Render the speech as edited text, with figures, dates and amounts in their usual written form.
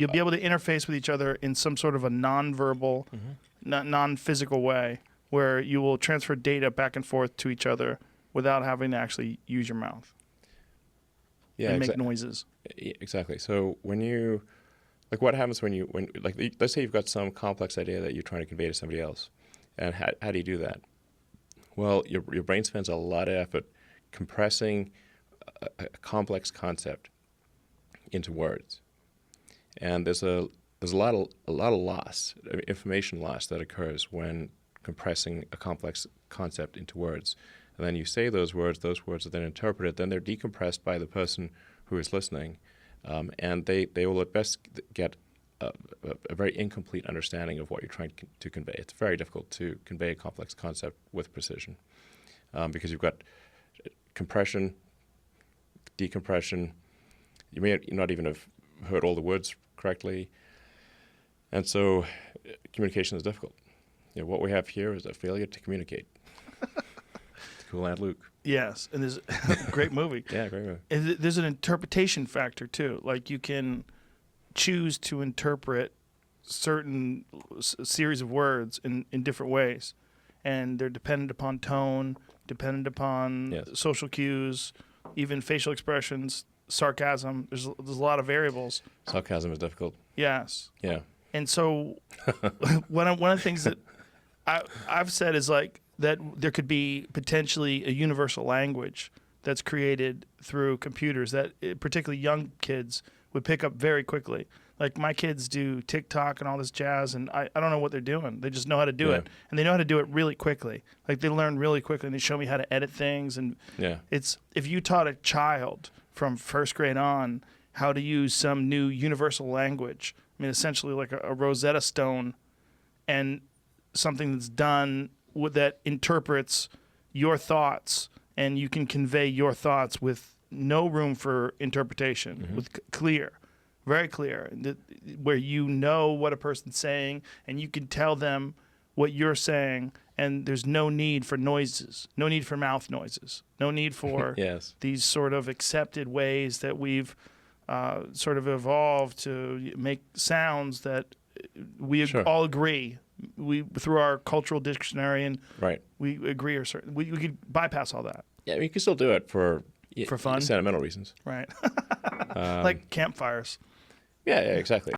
You'll be able to interface with each other in some sort of a non-verbal, non-physical way, where you will transfer data back and forth to each other without having to actually use your mouth and make noises. Exactly. So when you, like, what happens when like, let's say you've got some complex idea that you're trying to convey to somebody else, and how do you do that? Well, your brain spends a lot of effort compressing a complex concept into words, and there's a lot of loss, information loss that occurs when compressing a complex concept into words. And then you say those words are then interpreted, then they're decompressed by the person who is listening, and they will at best get a very incomplete understanding of what you're trying to convey. It's very difficult to convey a complex concept with precision, because you've got compression, decompression. You may not even have heard all the words correctly, and so communication is difficult. What we have here is a failure to communicate. Cool Aunt Luke. Yes, and there's a great movie. Yeah, great movie. And there's an interpretation factor too. Like, you can choose to interpret certain series of words in different ways, and they're dependent upon tone, dependent upon social cues, even facial expressions, sarcasm. There's a lot of variables. Sarcasm is difficult. Yes. Yeah. And so one of the things that I've said is like that there could be potentially a universal language that's created through computers that particularly young kids would pick up very quickly. Like, my kids do TikTok and all this jazz, and I don't know what they're doing. They just know how to do it, and they know how to do it really quickly. Like, they learn really quickly, and they show me how to edit things. And it's, if you taught a child from first grade on how to use some new universal language, I mean, essentially like a Rosetta Stone, and something that's done that interprets your thoughts, and you can convey your thoughts with no room for interpretation, with clear, very clear, where you know what a person's saying, and you can tell them what you're saying, and there's no need for noises, no need for mouth noises, no need for these sort of accepted ways that we've sort of evolved to make sounds that we all agree. We, through our cultural dictionary, and we agree, or certain, we could bypass all that. Yeah, I mean, you can still do it for fun, sentimental reasons, right? Like campfires. Yeah, exactly.